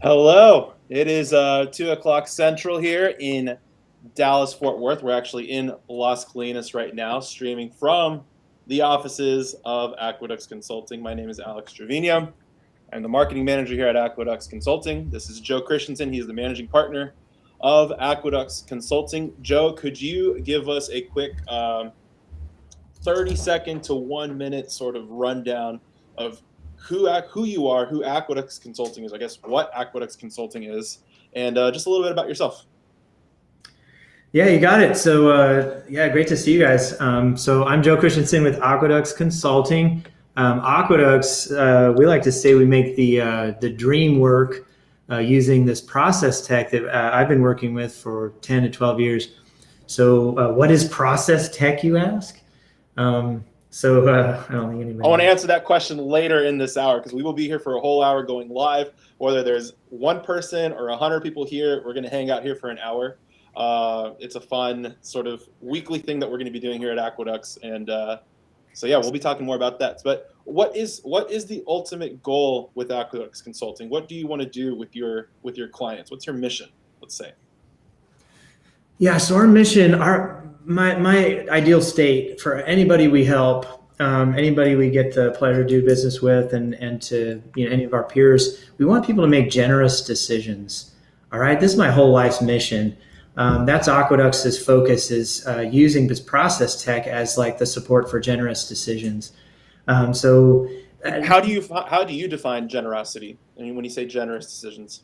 Hello. It is 2 o'clock Central here in Dallas, Fort Worth. We're actually in Las Colinas right now, streaming from the offices of Aqueducts Consulting. My name is Alex Trevino. I'm the marketing manager here at Aqueducts Consulting. This is Joe Christensen. He's the managing partner of Aqueducts Consulting. Joe, could you give us a quick 30-second to 1 minute sort of rundown of who you are, who Aqueducts Consulting is, I guess what Aqueducts Consulting is, and just a little bit about yourself. Yeah, you got it. So great to see you guys. So I'm Joe Christensen with Aqueducts Consulting. Aqueducts, we like to say we make the dream work using this process tech that I've been working with for 10 to 12 years. So what is process tech, you ask? I don't think anybody. I want to answer that question later in this hour because we will be here for a whole hour going live. Whether there's one person or 100 people here, we're going to hang out here for an hour. It's a fun sort of weekly thing that we're going to be doing here at Aqueducts, and so yeah, we'll be talking more about that. But what is the ultimate goal with Aqueducts Consulting? What do you want to do with your clients? What's your mission? Let's say. Yeah, so our mission, my ideal state for anybody we help, anybody we get the pleasure to do business with, and to any of our peers, we want people to make generous decisions. All right, this is my whole life's mission. That's Aqueducts' focus, is using this process tech as like the support for generous decisions. How do you define generosity? I mean, when you say generous decisions.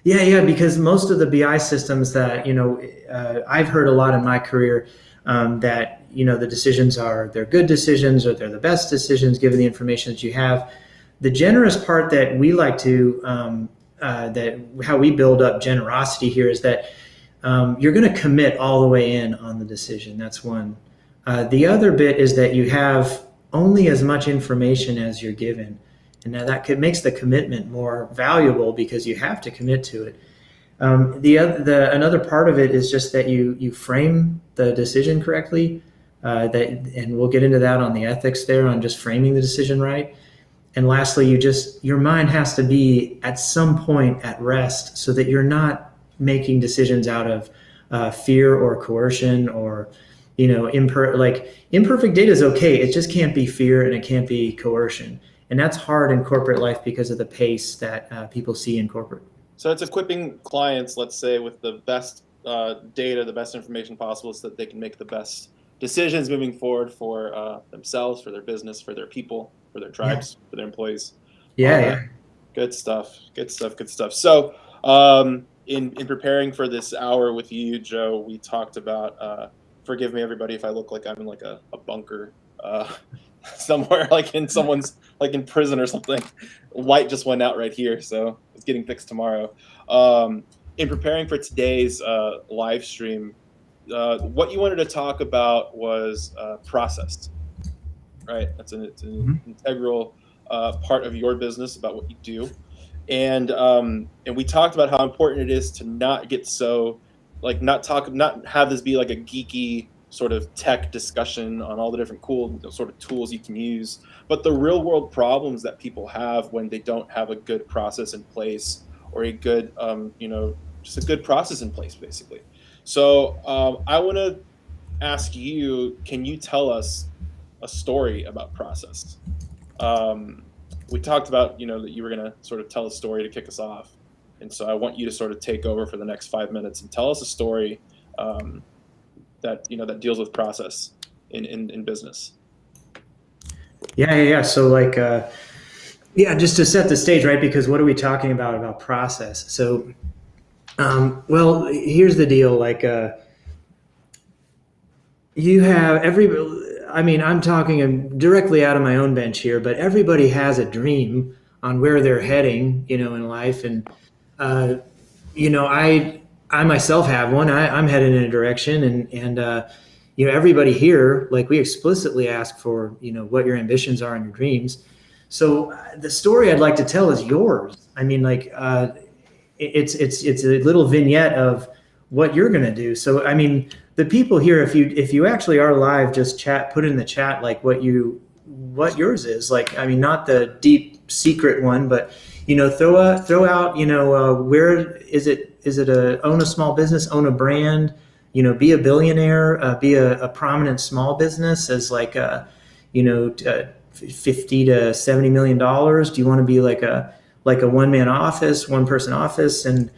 Yeah, because most of the BI systems that I've heard a lot in my career, that the decisions they're good decisions or they're the best decisions given the information that you have. The generous part that we like to that how we build up generosity here is that you're going to commit all the way in on the decision. That's one. The other bit is that you have only as much information as you're given. And now makes the commitment more valuable because you have to commit to it. Another part of it is just that you frame the decision correctly. And we'll get into that on the ethics there on just framing the decision right. And lastly, your mind has to be at some point at rest so that you're not making decisions out of fear or coercion or imperfect data is okay. It just can't be fear and it can't be coercion. And that's hard in corporate life because of the pace that people see in corporate. So it's equipping clients, let's say, with the best data, the best information possible so that they can make the best decisions moving forward for themselves, for their business, for their people, for their tribes, for their employees. Yeah. Good stuff. So in preparing for this hour with you, Joe, we talked about, forgive me, everybody, if I look like I'm in like a bunker somewhere, like in someone's, like in prison or something. Light just went out right here, so it's getting fixed tomorrow. In preparing for today's live stream, what you wanted to talk about was process, right? It's an integral part of your business, about what you do, and we talked about how important it is to not get so not have this be like a geeky sort of tech discussion on all the different cool sort of tools you can use, but the real world problems that people have when they don't have a good process in place, or a good just a good process in place, basically. So I want to ask you, can you tell us a story about process? We talked about that you were going to sort of tell a story to kick us off, and so I want you to sort of take over for the next 5 minutes and tell us a story that deals with process in business. Yeah. So just to set the stage, right? Because what are we talking about process? So, well, here's the deal. You have I'm talking directly out of my own bench here, but everybody has a dream on where they're heading, in life. And, I myself have one. I'm headed in a direction, and everybody here, we explicitly ask for, what your ambitions are and your dreams. So the story I'd like to tell is yours. It's a little vignette of what you're going to do. So, the people here, if you actually are live, just put in the chat, what you what yours is. Like, I mean, not the deep secret one, but throw out, where is it? Is it own a small business, own a brand, be a billionaire, be a prominent small business as like a, 50 to 70 million dollars? Do you want to be like a one-man office, one-person office? And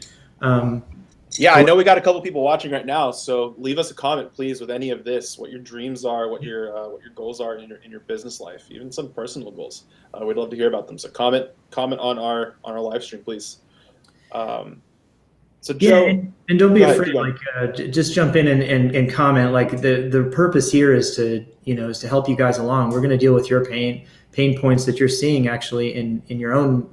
yeah, I know we got a couple people watching right now, so leave us a comment, please, with any of this, what your dreams are, what your goals are in your business life, even some personal goals. We'd love to hear about them. So comment on our live stream, please. So Joe, and don't be afraid. Like, just jump in and comment. Like the purpose here is to help you guys along. We're going to deal with your pain points that you're seeing actually in your own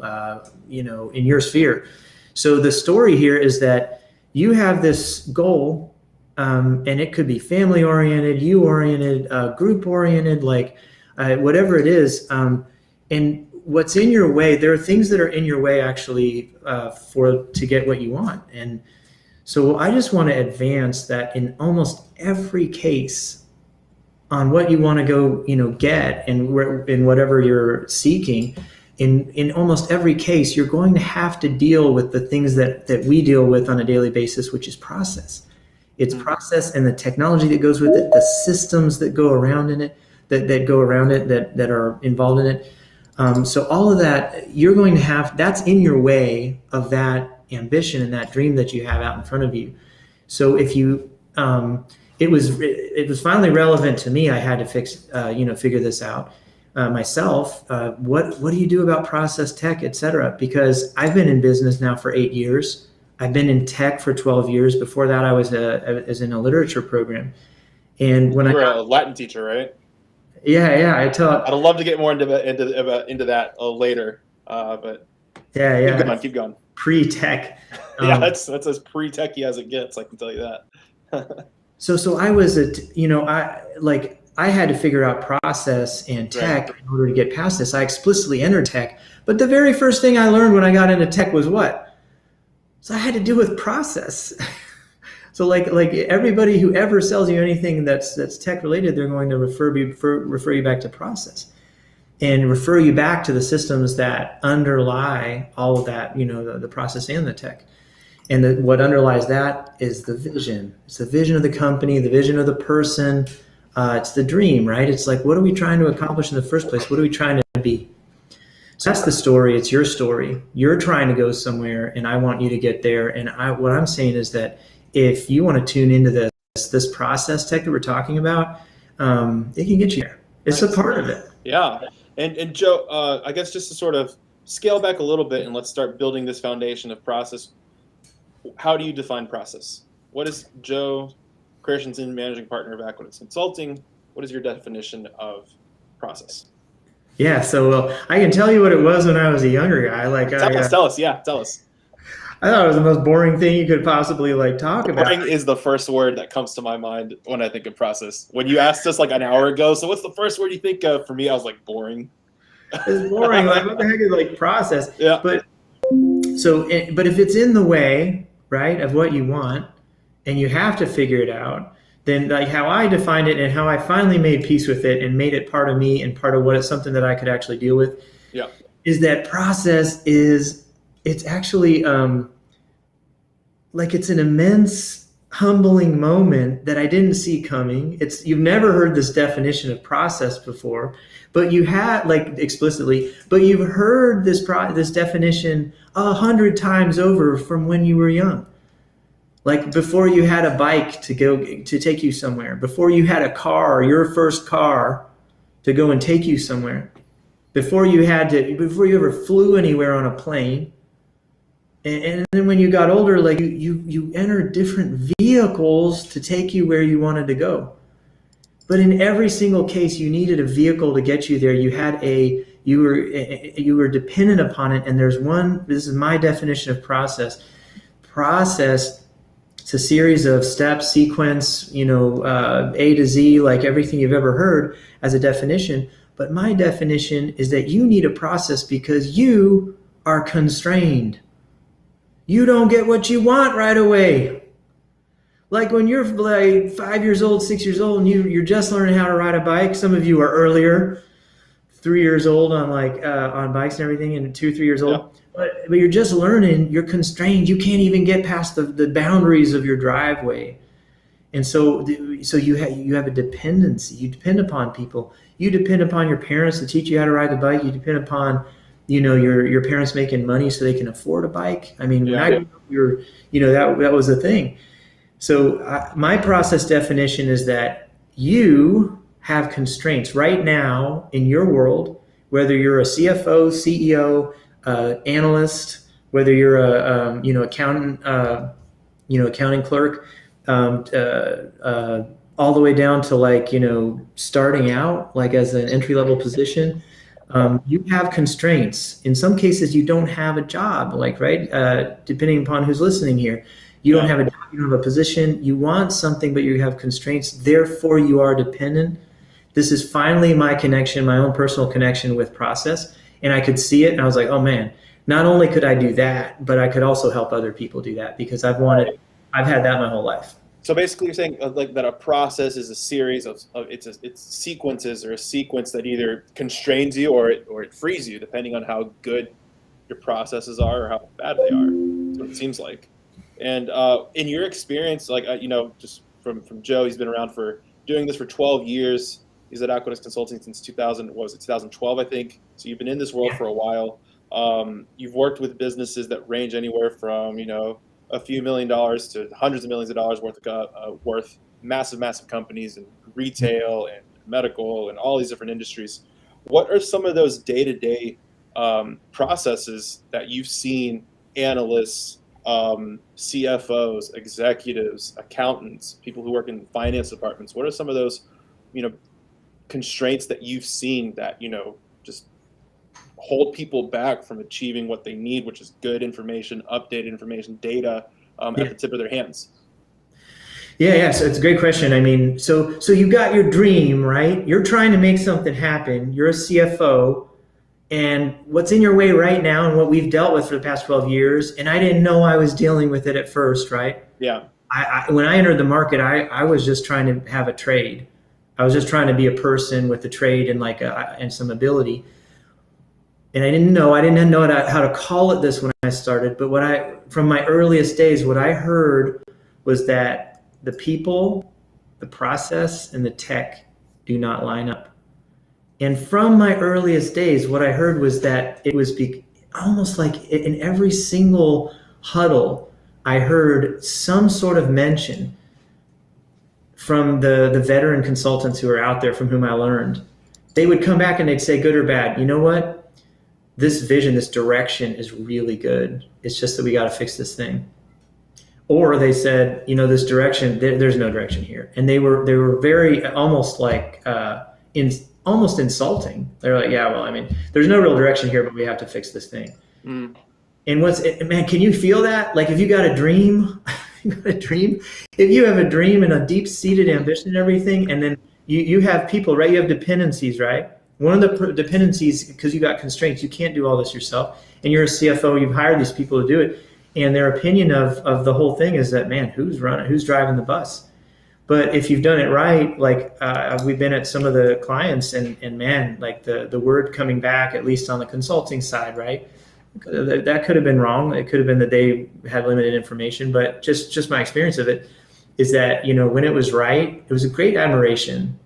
in your sphere. So the story here is that you have this goal, and it could be family oriented, you oriented, group oriented, like whatever it is. And what's in your way, there are things that are in your way actually to get what you want. And so I just want to advance that in almost every case on what you want to go, get and in whatever you're seeking. In almost every case, you're going to have to deal with the things that we deal with on a daily basis, which is process. It's process and the technology that goes with it, the systems that go around in it, that go around it, that are involved in it. So all of that, you're going to have, that's in your way of that ambition and that dream that you have out in front of you. So if you, it was finally relevant to me. I had to figure this out. Myself, what do you do about process tech, et cetera? Because I've been in business now for 8 years. I've been in tech for 12 years. Before that, I was in a literature program. And when you were a Latin teacher, right? Yeah, I taught. I'd love to get more into that later, but yeah. Keep going. Pre-tech. Yeah, that's as pre-techy as it gets. I can tell you that. So I was I had to figure out process and tech in order to get past this. I explicitly entered tech, but the very first thing I learned when I got into tech was what? So I had to deal with process. So like everybody who ever sells you anything that's tech related, they're going to refer you back to process and refer you back to the systems that underlie all of that, the process and the tech. And what underlies that is the vision. It's the vision of the company, the vision of the person. It's the dream, right? It's like, what are we trying to accomplish in the first place? What are we trying to be? So that's the story. It's your story. You're trying to go somewhere, and I want you to get there. And what I'm saying is that if you want to tune into this process tech that we're talking about, it can get you there. It's a part of it. Yeah. And Joe, I guess just to sort of scale back a little bit and let's start building this foundation of process. How do you define process? What is Joe Christensen, managing partner of Aqueduct Consulting? What is your definition of process? Yeah, so I can tell you what it was when I was a younger guy. Tell us. I thought it was the most boring thing you could possibly talk about. Boring is the first word that comes to my mind when I think of process. When you asked us an hour ago, so what's the first word you think of? For me, I was like, boring. It's boring. What the heck is process? Yeah. But if it's in the way, right, of what you want, and you have to figure it out, then how I defined it and how I finally made peace with it and made it part of me and part of it's something that I could actually deal with, is that process it's actually it's an immense humbling moment that I didn't see coming. You've never heard this definition of process before, but you had explicitly, but you've heard this definition 100 times over from when you were young. Like before you had a bike to take you somewhere, before you had a car, your first car to go and take you somewhere, before you ever flew anywhere on a plane. And then when you got older, you entered different vehicles to take you where you wanted to go. But in every single case, you needed a vehicle to get you there. You were dependent upon it. And this is my definition of process. Process, it's a series of steps, sequence, A to Z, like everything you've ever heard as a definition. But my definition is that you need a process because you are constrained. You don't get what you want right away. Like when you're 5 years old, 6 years old, and you're just learning how to ride a bike. Some of you are earlier. 3 years old on on bikes and everything, and 2, 3 years Yeah. old. But you're just learning. You're constrained. You can't even get past the boundaries of your driveway. And so you have a dependency. You depend upon people. You depend upon your parents to teach you how to ride the bike. You depend upon, your parents making money so they can afford a bike. I mean, when I grew up, that was the thing. So my process definition is that you have constraints right now in your world, whether you're a CFO, CEO, analyst, whether you're a accountant, accounting clerk, all the way down to starting out as an entry level position. You have constraints. In some cases, you don't have a job, right? Depending upon who's listening here, you don't have a job, you don't have a position. You want something, but you have constraints. Therefore, you are dependent. This is finally my connection, my own personal connection with process, and I could see it, and I was like, oh man. Not only could I do that, but I could also help other people do that because I've had that my whole life. So basically, you're saying that a process is a series of it's sequences, or a sequence that either constrains you or it frees you, depending on how good your processes are or how bad they are. That's what it seems like. And in your experience, just from Joe, he's been around for doing this for 12 years. He's at Aqueduct Consulting since 2012, I think. So you've been in this world for a while. You've worked with businesses that range anywhere from a few $1 million to hundreds of millions of dollars worth massive companies in retail and medical and all these different industries. What are some of those day-to-day processes that you've seen analysts, CFOs, executives, accountants, people who work in finance departments? What are some of those constraints that you've seen that just hold people back from achieving what they need, which is good information, updated information, data at the tip of their hands? Yeah. So it's a great question. I mean, so you got your dream, right? You're trying to make something happen. You're a CFO, and what's in your way right now, and what we've dealt with for the past 12 years, and I didn't know I was dealing with it at first, right? Yeah. When I entered the market, I was just trying to have a trade. I was just trying to be a person with a trade and and some ability. And I didn't know how to call it this when I started. But from my earliest days, what I heard was that the people, the process, and the tech do not line up. And from my earliest days, what I heard was that it was almost like in every single huddle, I heard some sort of mention from the veteran consultants who are out there from whom I learned. They would come back and they'd say, good or bad, you know what? This vision, this direction is really good. It's just that we got to fix this thing. Or they said, this direction, there's no direction here. And they were very almost almost insulting. They're like, yeah, well, I mean, there's no real direction here, but we have to fix this thing. Mm. And man, can you feel that? Like if you got a dream, if you have a dream and a deep-seated ambition and everything, and then you have people, right? You have dependencies, right? One of the dependencies, because you got constraints, you can't do all this yourself. And you're a CFO, you've hired these people to do it. And their opinion of the whole thing is that, man, who's driving the bus? But if you've done it right, we've been at some of the clients and man, the word coming back, at least on the consulting side, right? That could have been wrong. It could have been that they had limited information, but just my experience of it is that, when it was right, it was a great admiration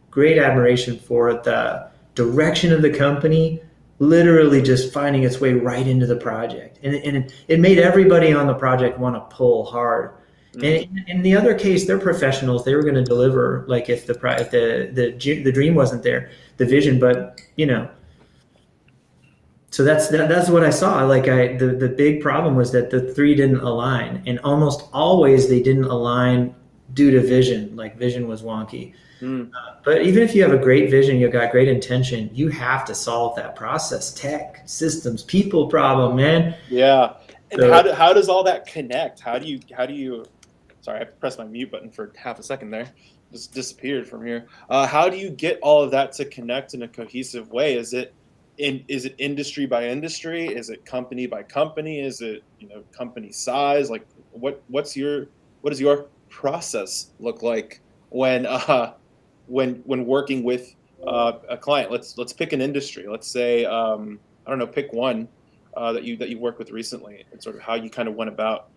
for the direction of the company, literally just finding its way right into the project. And it made everybody on the project want to pull hard. Mm-hmm. And in the other case, they're professionals. They were going to deliver, if the dream wasn't there, the vision, but so that's what I saw. The big problem was that the three didn't align, and almost always they didn't align due to vision. Vision was wonky. Mm. But even if you have a great vision, you've got great intention, you have to solve that process, tech, systems, people problem, man. Yeah. And so, how does all that connect? How do you? Sorry, I pressed my mute button for half a second there. Just disappeared from here. How do you get all of that to connect in a cohesive way? Is it industry by industry? Is it company by company? Is it company size? What does your process look like when working with a client. Let's pick an industry. Let's say I don't know, pick one that you worked with recently, and sort of how you kind of went about,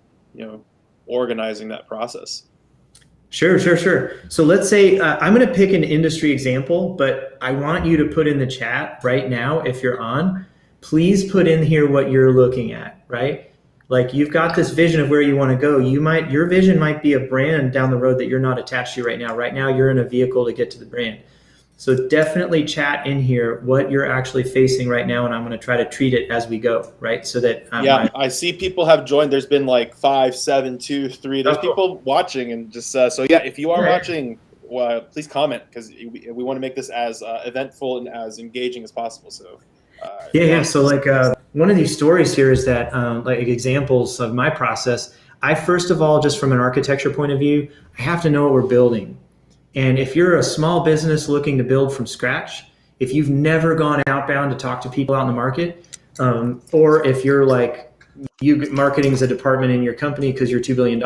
organizing that process. Sure. So let's say I'm going to pick an industry example, but I want you to put in the chat right now, if you're on, please put in here what you're looking at, right? Like you've got this vision of where you want to go. Your vision might be a brand down the road that you're not attached to right now. Right now, you're in a vehicle to get to the brand. So definitely chat in here what you're actually facing right now, and I'm going to try to treat it as we go, right? So that I see people have joined. There's been like 5, 7, 2, 3. There's people watching, and just so yeah, if you are watching, well, please comment, because we want to make this as eventful and as engaging as possible. So So like one of these stories here is that like examples of my process. I first of all, just from an architecture point of view, I have to know what we're building. And if you're a small business looking to build from scratch, if you've never gone outbound to talk to people out in the market, or if you're like marketing as a department in your company because you're $2 billion,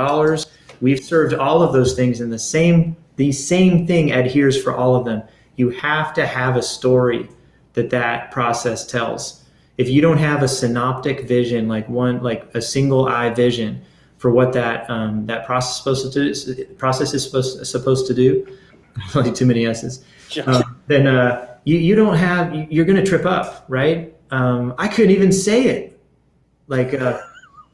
we've served all of those things, and the same thing adheres for all of them. You have to have a story that process tells. If you don't have a synoptic vision, like a single eye vision for what that process is supposed to do, like too many S's, then you're going to trip up, right? I couldn't even say it. Like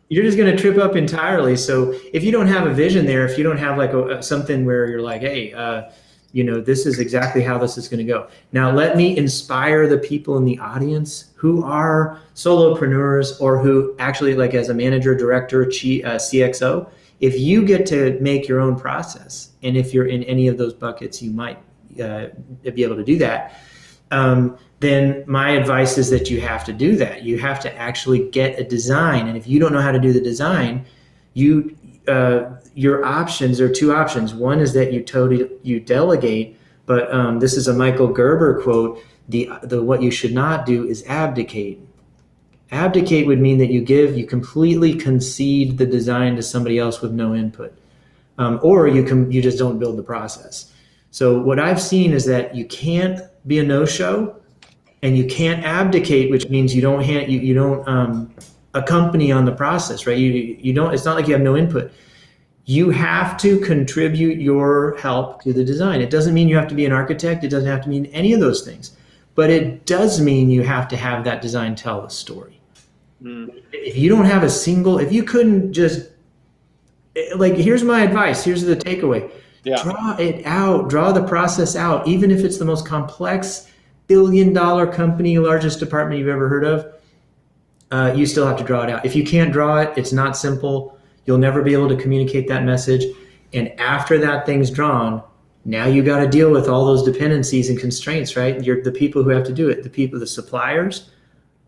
you're just going to trip up entirely. So if you don't have a vision there, if you don't have like something where you're like, hey, this is exactly how this is going to go. Now, let me inspire the people in the audience who are solopreneurs or who actually, like as a manager, director, CXO, if you get to make your own process, and if you're in any of those buckets, you might be able to do that, then my advice is that you have to do that. You have to actually get a design. And if you don't know how to do the design, your options are two options. One is that you delegate, but this is a Michael Gerber quote. The what you should not do is abdicate. Abdicate would mean that you completely concede the design to somebody else with no input, or you just don't build the process. So what I've seen is that you can't be a no-show, and you can't abdicate, which means you don't accompany on the process, right? You don't. It's not like you have no input. You have to contribute your help to the design. It doesn't mean you have to be an architect. It doesn't have to mean any of those things, but it does mean you have to have that design tell a story. If you don't have if you couldn't just, like, here's my advice. Here's the takeaway. Yeah. Draw it out. Draw the process out, even if it's the most complex billion-dollar company, largest department you've ever heard of. You still have to draw it out. If you can't draw it, it's not simple. You'll never be able to communicate that message. And after that thing's drawn, now you got to deal with all those dependencies and constraints, right? You're the people who have to do it, the suppliers,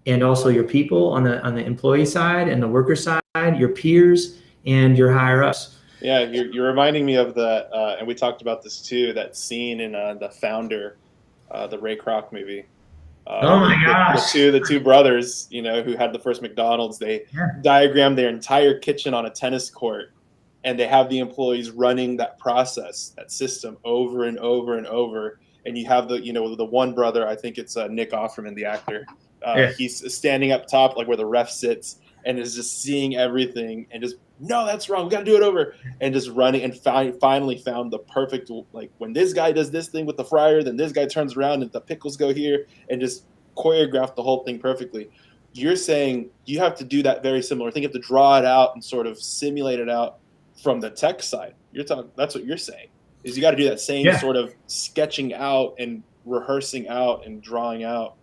and also your people on the employee side and the worker side, your peers and your higher ups. Yeah, you're reminding me of the, and we talked about this too, that scene in The Founder, the Ray Kroc movie. Oh my gosh! The two brothers, who had the first McDonald's, they diagrammed their entire kitchen on a tennis court, and they have the employees running that process, that system, over and over and over. And you have the one brother, I think it's Nick Offerman, the actor. He's standing up top, like where the ref sits, and is just seeing everything, and just, no, that's wrong, we got to do it over, and just running, and finally found the perfect, like, when this guy does this thing with the fryer, then this guy turns around and the pickles go here, and just choreographed the whole thing perfectly. You're saying you have to do that very similar. I think you have to draw it out and sort of simulate it out from the tech side. That's what you're saying, is you got to do that same sort of sketching out and rehearsing out and drawing out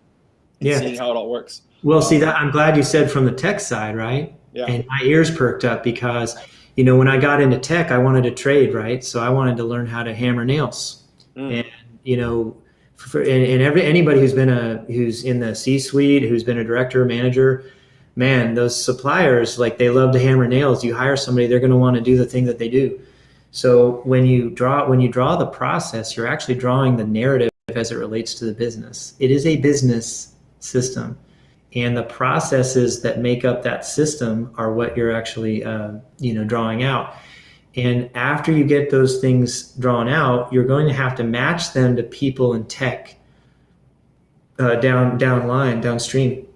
and seeing how it all works. Well, see, that I'm glad you said from the tech side, right? Yeah. And my ears perked up because, when I got into tech, I wanted to trade, right? So I wanted to learn how to hammer nails. And, anybody who's in the C-suite, who's been a director or manager, man, those suppliers, like, they love to hammer nails. You hire somebody, they're going to want to do the thing that they do. So when you draw the process, you're actually drawing the narrative as it relates to the business. It is a business system. And the processes that make up that system are what you're actually, drawing out. And after you get those things drawn out, you're going to have to match them to people in tech downstream,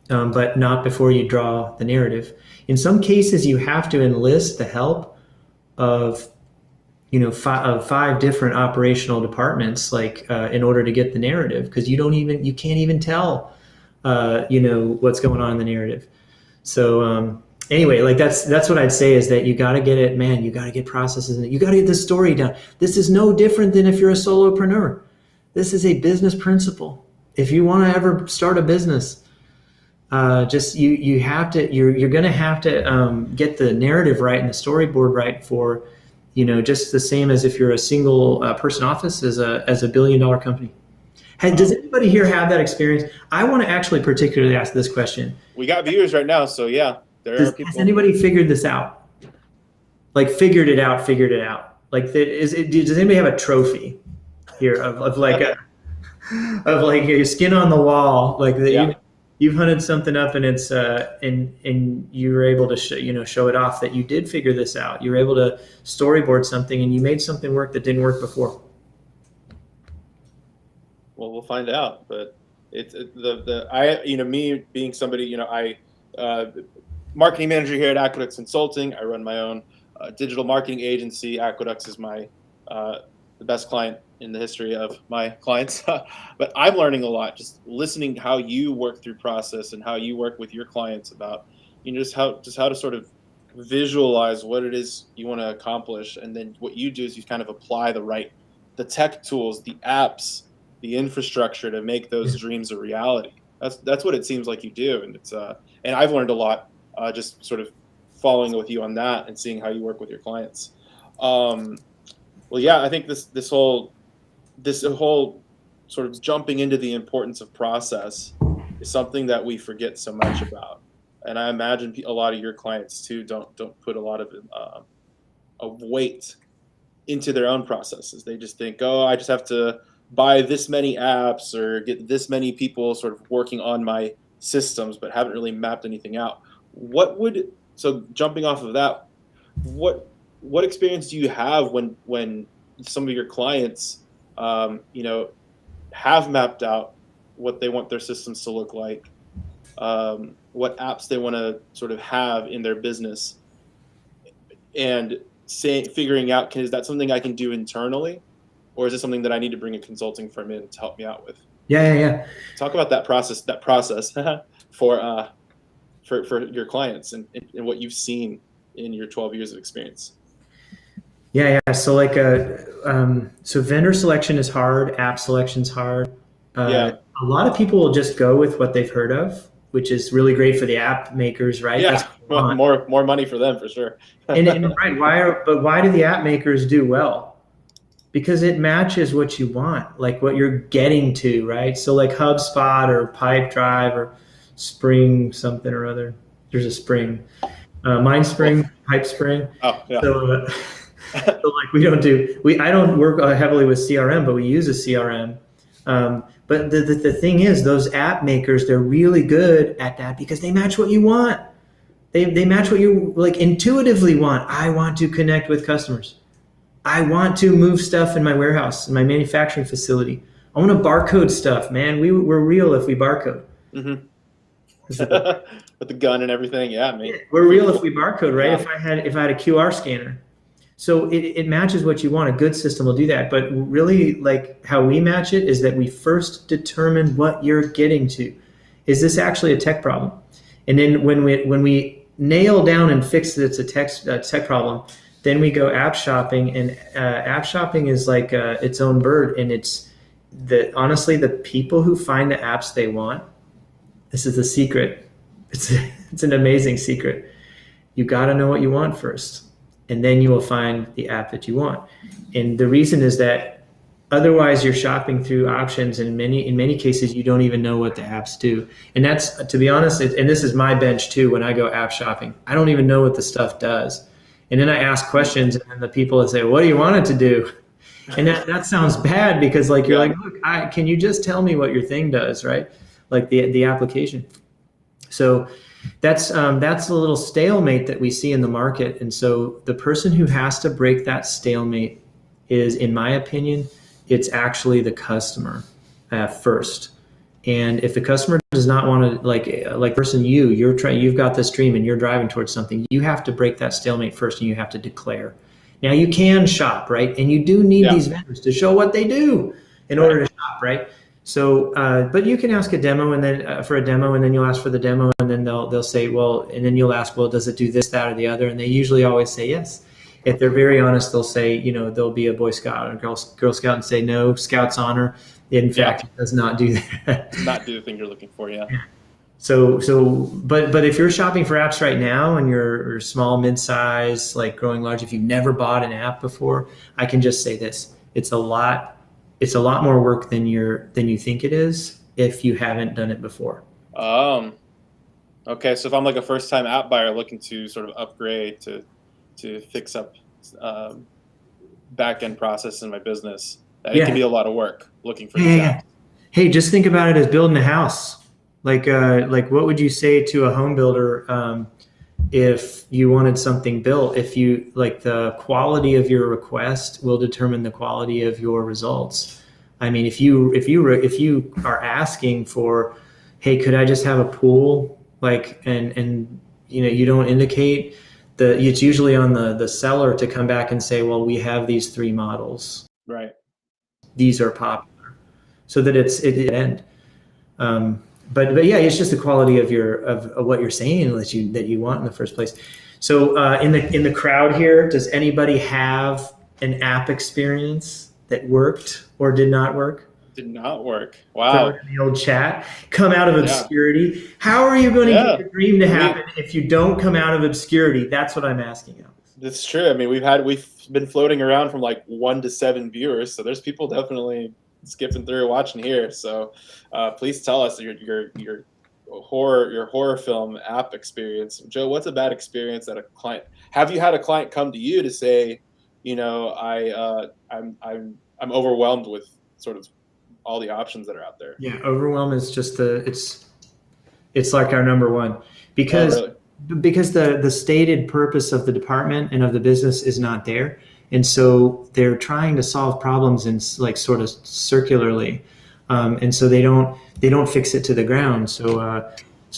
but not before you draw the narrative. In some cases, you have to enlist the help of five different operational departments, like in order to get the narrative, because you can't even tell what's going on in the narrative. So anyway, like that's what I'd say, is that you got to get it, man. You got to get processes, and you got to get the story down. This is no different than if you're a solopreneur. This is a business principle. If you want to ever start a business, just you have to, you're going to have to get the narrative right and the storyboard right for, just the same as if you're a single person office as a $1 billion company. Does anybody here have that experience? I want to actually particularly ask this question. We got viewers right now, so yeah, there are people. Has anybody figured this out? Like figured it out? Like, does anybody have a trophy here of like your skin on the wall, like that? Yeah. You've hunted something up, and it's and you were able to show it off that you did figure this out. You were able to storyboard something, and you made something work that didn't work before. Well, we'll find out. But it's me being somebody, I marketing manager here at Aqueducts Consulting. I run my own digital marketing agency. Aqueducts is my the best client in the history of my clients. But I'm learning a lot just listening how you work through process and how you work with your clients about just how to sort of visualize what it is you want to accomplish, and then what you do is you kind of apply the tech tools, the apps, the infrastructure to make those dreams a reality. That's what it seems like you do, and it's and I've learned a lot just sort of following with you on that and seeing how you work with your clients. Well, yeah, I think this whole sort of jumping into the importance of process is something that we forget so much about, and I imagine a lot of your clients too don't put a lot of weight into their own processes. They just think, oh, I just have to buy this many apps or get this many people sort of working on my systems, but haven't really mapped anything out. So jumping off of that, what experience do you have when some of your clients, have mapped out what they want their systems to look like, what apps they want to sort of have in their business, and figuring out, is that something I can do internally, or is it something that I need to bring a consulting firm in to help me out with? Yeah. Talk about that process for your clients and what you've seen in your 12 years of experience. Yeah. So like, so vendor selection is hard. App selection is hard. A lot of people will just go with what they've heard of, which is really great for the app makers, right? Yeah, more money for them for sure. and right, why do the app makers do well? Because it matches what you want, like what you're getting to, right? So like HubSpot or Pipedrive or Spring something or other. There's a Spring, MindSpring, PipeSpring. Oh, yeah. So like I don't work heavily with CRM, but we use a CRM. But the thing is, those app makers, they're really good at that because they match what you want. They match what you like intuitively want. I want to connect with customers. I want to move stuff in my warehouse, in my manufacturing facility. I want to barcode stuff, man. We're real if we barcode. Mm-hmm. With the gun and everything, yeah, man. We're real if we barcode, right? Yeah. If I had a QR scanner. So it matches what you want. A good system will do that. But really, like how we match it is that we first determine what you're getting to. Is this actually a tech problem? And then when we nail down and fix that it's a tech problem, then we go app shopping, and app shopping is like its own bird. And honestly, the people who find the apps they want, this is the secret. It's an amazing secret. You got to know what you want first, and then you will find the app that you want. And the reason is that otherwise you're shopping through options, and in many cases you don't even know what the apps do. And that's, to be honest, and this is my bench too, when I go app shopping, I don't even know what the stuff does. And then I ask questions, and then the people will say, what do you want it to do? And that sounds bad, because like you're like, look, can you just tell me what your thing does, right? Like the application. So that's a little stalemate that we see in the market. And so the person who has to break that stalemate is, in my opinion, it's actually the customer first. And if the customer does not want to, like person you've got this dream and you're driving towards something, you have to break that stalemate first, and you have to declare. Now you can shop, right? And you do need these vendors to show what they do in order to shop, right? So, but you can ask a demo, and then for a demo, and then you'll ask for the demo, and then they'll say, well, and then you'll ask, well, does it do this, that, or the other? And they usually always say yes. If they're very honest, they'll say, they'll be a Boy Scout or Girl Scout and say, no, Scout's honor. In fact, it does not do that. Does not do the thing you're looking for, yeah. But if you're shopping for apps right now and you're small, mid-size, like growing large, if you've never bought an app before, I can just say this: it's a lot more work than you think it is if you haven't done it before. Okay, so if I'm like a first-time app buyer looking to sort of upgrade to fix up back-end process in my business, it can be a lot of work looking for these apps. Hey, just think about it as building a house. Like what would you say to a home builder if you wanted something built? If you the quality of your request will determine the quality of your results. I mean, if you are asking for, hey, could I just have a pool? And you don't indicate it's usually on the seller to come back and say, well, we have these 3 models. Right. These are popular, so that it end. But yeah, it's just the quality of what you're saying that you want in the first place. So in the crowd here, does anybody have an app experience that worked or did not work? Did not work. Wow. The old chat. Come out of obscurity. Yeah. How are you going to get your dream to happen if you don't come out of obscurity? That's what I'm asking you. That's true. I mean, we've been floating around from like 1 to 7 viewers, so there's people definitely skipping through watching here. So please tell us your horror film app experience. Joe, what's a bad experience that a client? Have you had a client come to you to say, I'm overwhelmed with sort of all the options that are out there? Yeah, overwhelm is just it's like our number one, because the stated purpose of the department and of the business is not there. And so they're trying to solve problems in sort of circularly. And so they don't fix it to the ground. So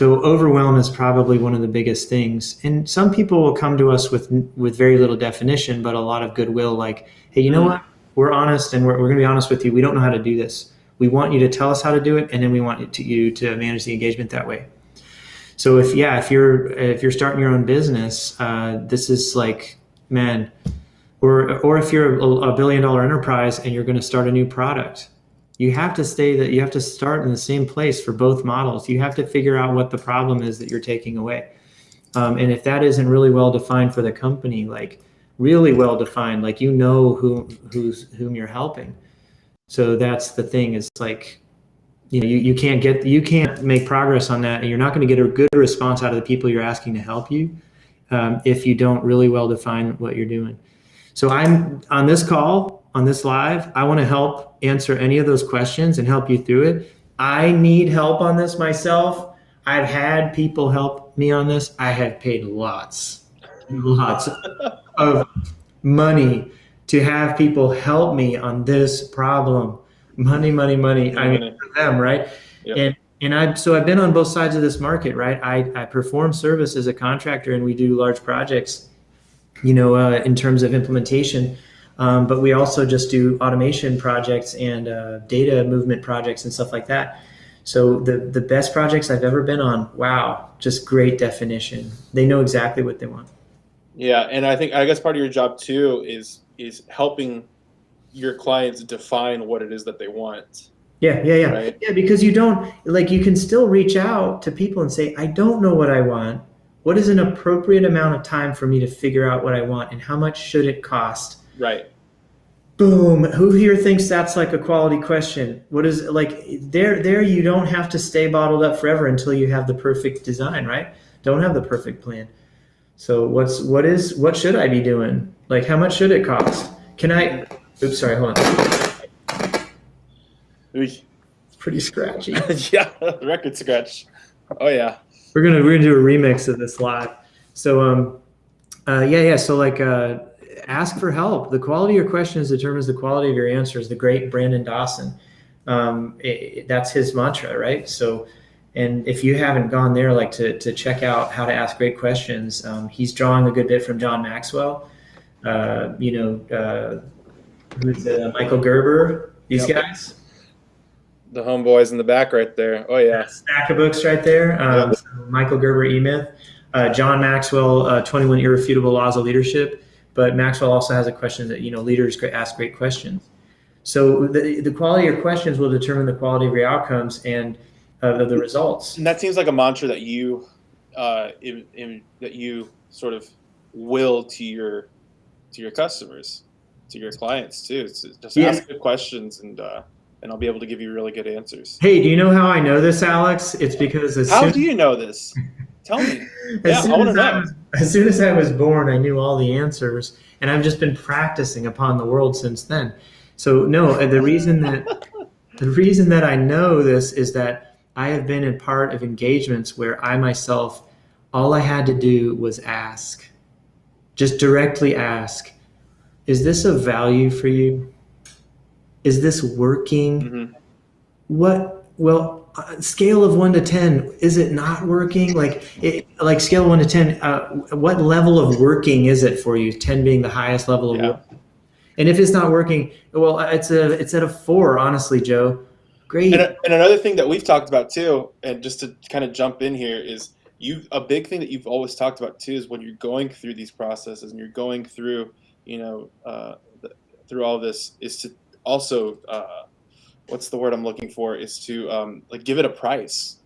overwhelm is probably one of the biggest things. And some people will come to us with very little definition, but a lot of goodwill, like, hey, you know what? We're honest, and we're going to be honest with you. We don't know how to do this. We want you to tell us how to do it, and then we want you to manage the engagement that way. So if you're starting your own business, this is like, man, or if you're a $1 billion enterprise and you're going to start a new product, you have to start in the same place for both models. You have to figure out what the problem is that you're taking away. And if that isn't really well defined for the company, like really well defined, like whom you're helping. So that's the thing, is like, you can't make progress on that, and you're not going to get a good response out of the people you're asking to help you if you don't really well define what you're doing. So I'm on this call, on this live, I want to help answer any of those questions and help you through it. I need help on this myself. I've had people help me on this. I have paid lots of money to have people help me on this problem. Money. I mean, for them, right? Yep. And I've been on both sides of this market, right? I perform service as a contractor, and we do large projects, in terms of implementation. But we also just do automation projects and data movement projects and stuff like that. So the best projects I've ever been on, wow, just great definition. They know exactly what they want. Yeah, and I guess part of your job too is helping your clients define what it is that they want. Yeah. Right? Yeah, because you can still reach out to people and say, I don't know what I want. What is an appropriate amount of time for me to figure out what I want, and how much should it cost? Right. Boom. Who here thinks that's like a quality question? What is there you don't have to stay bottled up forever until you have the perfect design, right? Don't have the perfect plan. So what should I be doing? Like, how much should it cost? Oops, sorry, hold on. It's pretty scratchy. Yeah, record scratch. Oh yeah. We're gonna do a remix of this live. So So ask for help. The quality of your questions determines the quality of your answers. The great Brandon Dawson. That's his mantra, right? So, and if you haven't gone there, like to check out how to ask great questions, he's drawing a good bit from John Maxwell. Who's Michael Gerber? These guys. The homeboys in the back right there. Oh yeah, Stack of books right there. So Michael Gerber, E-Myth, John Maxwell, 21 Irrefutable Laws of Leadership. But Maxwell also has a question that leaders ask great questions. So the quality of your questions will determine the quality of your outcomes and the results. And that seems like a mantra that you that you sort of will to your customers, to your clients too. It's just ask good questions and I'll be able to give you really good answers. Hey, do you know how I know this, Alex? It's because how do you know this? Tell me. I want to know. As soon as I was born, I knew all the answers, and I've just been practicing upon the world since then. So no, the reason that I know this is that I have been in part of engagements where I myself, all I had to do was ask, just directly ask, is this of value for you? Is this working? Mm-hmm. Scale of 1 to 10, is it not working? Like scale of 1 to 10, what level of working is it for you? 10 being the highest level of work. And if it's not working, well, it's at a 4, honestly, Joe. Great. And another thing that we've talked about too, and just to kind of jump in here, is a big thing that you've always talked about too is when you're going through these processes and you're going through, through all this, is to also, what's the word I'm looking for, is to give it a price.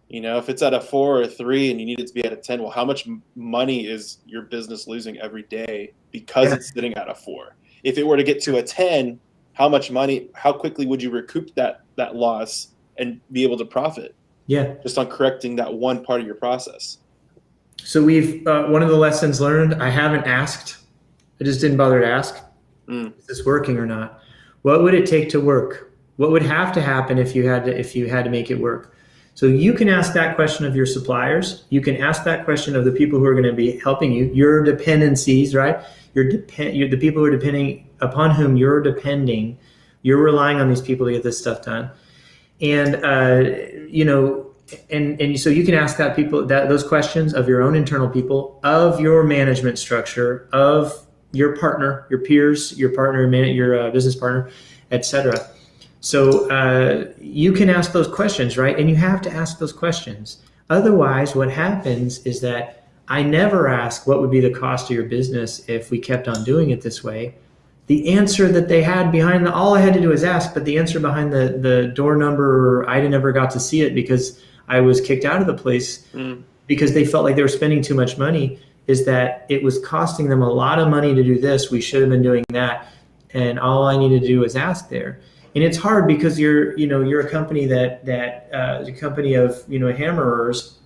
If it's at a 4 or a 3 and you need it to be at a 10, well, how much money is your business losing every day because it's sitting at a 4? If it were to get to a 10, how much money, how quickly would you recoup that loss and be able to profit? Yeah. Just on correcting that one part of your process. So we've, one of the lessons learned, I haven't asked. I just didn't bother to ask. Is this working or not? What would it take to work? What would have to happen if you had to make it work? So you can ask that question of your suppliers. You can ask that question of the people who are going to be helping you, your dependencies, right? You're the people who are depending upon whom you're depending. You're relying on these people to get this stuff done. And, and so you can ask those questions of your own internal people, of your management structure, of your partner, your peers, your partner, your business partner, etc. So you can ask those questions, right? And you have to ask those questions. Otherwise, what happens is that I never ask what would be the cost of your business if we kept on doing it this way. The answer that they had behind all I had to do was ask, but the answer behind the door number, I never got to see it because I was kicked out of the place because they felt like they were spending too much money, is that it was costing them a lot of money to do this. We should have been doing that. And all I needed to do was ask there. And it's hard because you're a company that a company of, hammerers,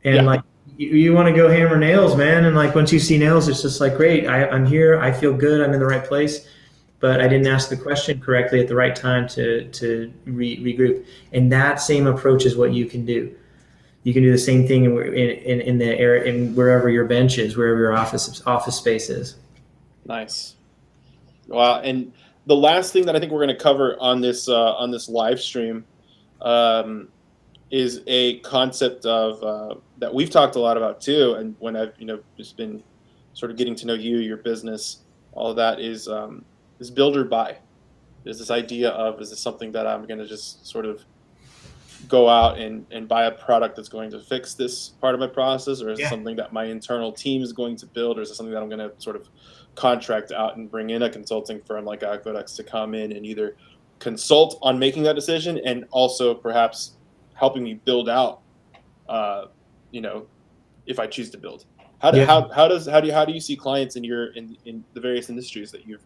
and you want to go hammer nails, man. And once you see nails, it's just like, great, I'm here. I feel good. I'm in the right place. But I didn't ask the question correctly at the right time to regroup. And that same approach is what you can do. You can do the same thing in the area, in wherever your bench is, wherever your office space is. Nice. Wow. And the last thing that I think we're going to cover on this live stream is a concept of that we've talked a lot about too. And when I've just been sort of getting to know you, your business, all of that is build or buy. There's this idea of, is this something that I'm going to just sort of go out and buy a product that's going to fix this part of my process, or is it something that my internal team is going to build, or is it something that I'm going to sort of contract out and bring in a consulting firm like Aqueducts to come in and either consult on making that decision and also perhaps helping me build out, if I choose to build. How do you see clients in the various industries that you've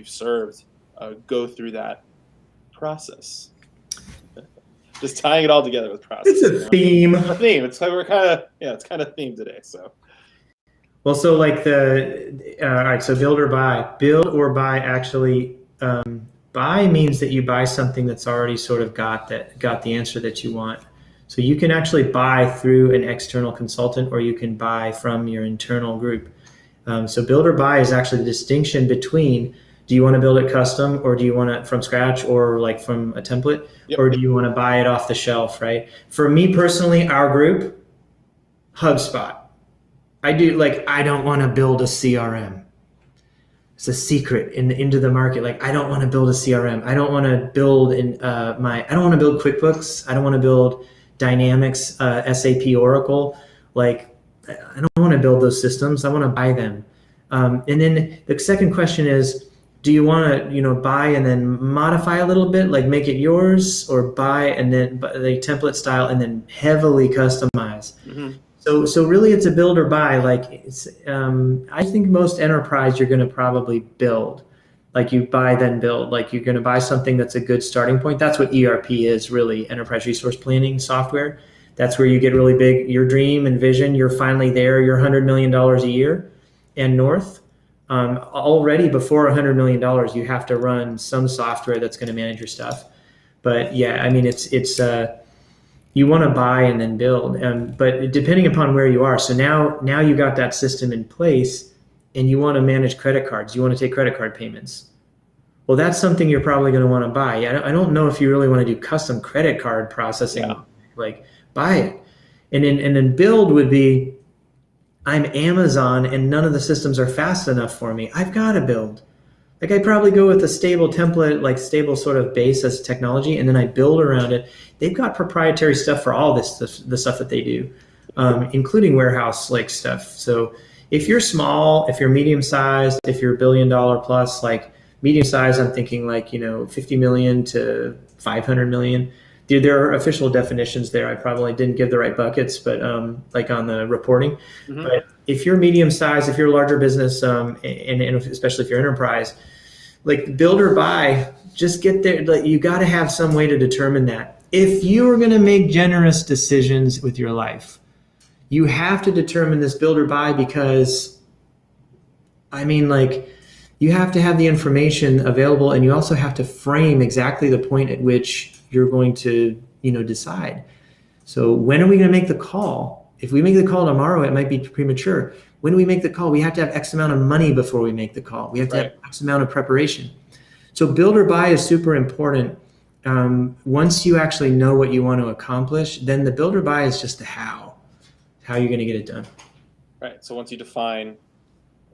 served go through that process? Just tying it all together with process. It's a theme. A theme. It's like we're kind of it's kind of themed today. So. Well, so all right. So build or buy. Build or buy actually. Buy means that you buy something that's already sort of got the answer that you want. So you can actually buy through an external consultant, or you can buy from your internal group. So build or buy is actually the distinction between Do you want to build it custom, or do you want it from scratch, or like from a template, or do you want to buy it off the shelf, right? For me personally, our group, HubSpot. I don't want to build a CRM. It's a secret into the market. Like, I don't want to build a CRM. I don't want to build I don't want to build QuickBooks. I don't want to build Dynamics, SAP, Oracle. Like, I don't want to build those systems. I want to buy them. And then the second question is, do you want to, buy and then modify a little bit, like make it yours, or buy and then the template style and then heavily customize? Mm-hmm. So really, it's a build or buy. Like, it's I think most enterprise you're going to probably build, like you buy then build. Like, you're going to buy something that's a good starting point. That's what ERP is, really, enterprise resource planning software. That's where you get really big. Your dream and vision, you're finally there. You're $100 million a year and north. Already before $100 million, you have to run some software that's going to manage your stuff. But yeah, I mean, it's you want to buy and then build, but depending upon where you are. So now you got that system in place, and you want to manage credit cards. You want to take credit card payments. Well, that's something you're probably going to want to buy. I don't know if you really want to do custom credit card processing. Yeah. Like, buy it, and then build would be, I'm Amazon and none of the systems are fast enough for me. I've got to build. Like, I probably go with a stable template, like stable sort of base as technology, and then I build around it. They've got proprietary stuff for all this, the stuff that they do, including warehouse like stuff. So if you're small, if you're medium sized, if you're $1 billion plus, like medium size, I'm thinking like, 50 million to 500 million. There are official definitions there. I probably didn't give the right buckets, but like on the reporting. Mm-hmm. But if you're medium size, if you're a larger business, and especially if you're enterprise, like build or buy, just get there. Like, you got to have some way to determine that. If you are going to make generous decisions with your life, you have to determine this build or buy, because I mean, like, you have to have the information available, and you also have to frame exactly the point at which you're going to, decide. So when are we going to make the call? If we make the call tomorrow, it might be premature. When we make the call, we have to have X amount of money before we make the call. We have to have X amount of preparation. So build or buy is super important. Once you actually know what you want to accomplish, then the build or buy is just the how you're going to get it done. Right. So once you define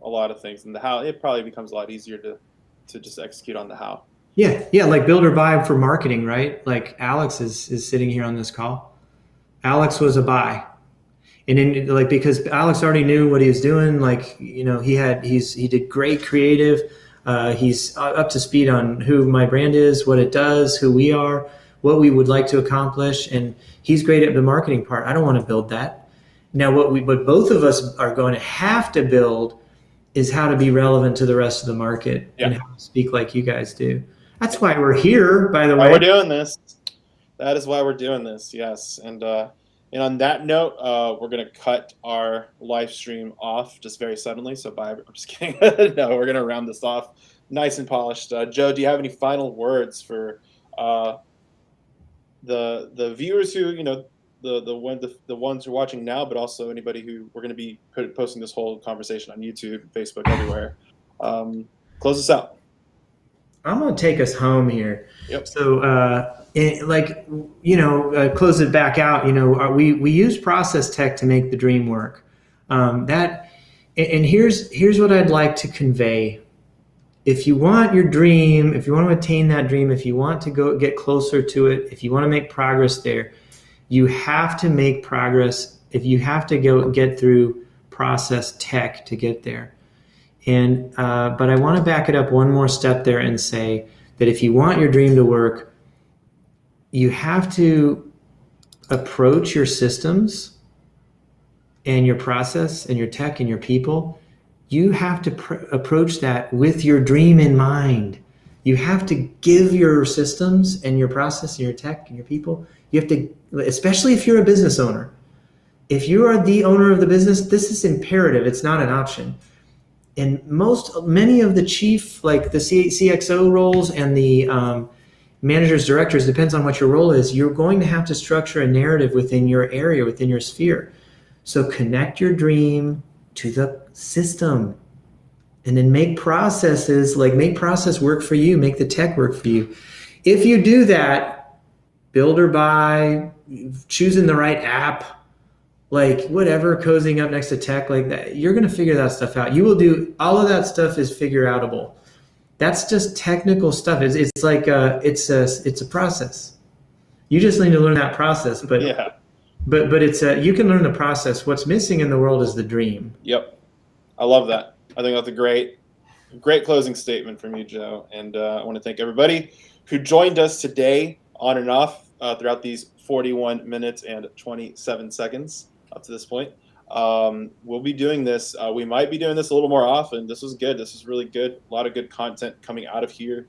a lot of things and the how, it probably becomes a lot easier to just execute on the how. Yeah, like build or buy for marketing, right? Like Alex is sitting here on this call. Alex was a buy. And then, like, because Alex already knew what he was doing, like, he did great creative. He's up to speed on who my brand is, what it does, who we are, what we would like to accomplish, and he's great at the marketing part. I don't want to build that. Now, what both of us are going to have to build is how to be relevant to the rest of the market and how to speak like you guys do. That's why we're here, by the way. Why we're doing this. That is why we're doing this, yes. And on that note, we're going to cut our live stream off just very suddenly. So bye. I'm just kidding. No, we're going to round this off nice and polished. Joe, do you have any final words for the viewers who, the ones who are watching now, but also anybody who we're going to be posting this whole conversation on YouTube, Facebook, everywhere? Close us out. I'm going to take us home here. Yep. So, close it back out. We use process tech to make the dream work. And here's what I'd like to convey. If you want your dream, if you want to attain that dream, if you want to go get closer to it, if you want to make progress there, you have to make progress. If you have to get through process tech to get there. And but I want to back it up one more step there and say that if you want your dream to work, you have to approach your systems and your process and your tech and your people. You have to approach that with your dream in mind. You have to give your systems and your process and your tech and your people. You have to, especially if you're a business owner. If you are the owner of the business, this is imperative. It's not an option. And many of the chief, like the CXO roles and the managers, directors, depends on what your role is, you're going to have to structure a narrative within your area, within your sphere. So connect your dream to the system. and then make processes, like make process work for you, make the tech work for you. If you do that, build or buy, choosing the right app, like whatever, cozying up next to tech like that, you're going to figure that stuff out. You will do all of that stuff is figure outable. That's just technical stuff. It's like it's a process. You just need to learn that process, but Yeah. but it's you can learn the process. What's missing in the world is the dream. Yep. I love that. I think that's a great closing statement from you, Joe. And I want to thank everybody who joined us today on and off throughout these 41 minutes and 27 seconds up to this point. We'll be doing this. We might be doing this a little more often. This was good. This was really good. A lot of good content coming out of here.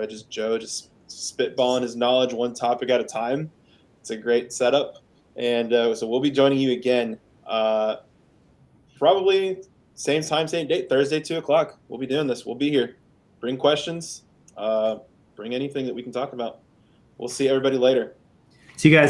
Just Joe just spitballing his knowledge one topic at a time. It's a great setup. And so we'll be joining you again probably same time, same date, Thursday, 2:00. We'll be doing this. We'll be here. Bring questions. Bring anything that we can talk about. We'll see everybody later. See you guys.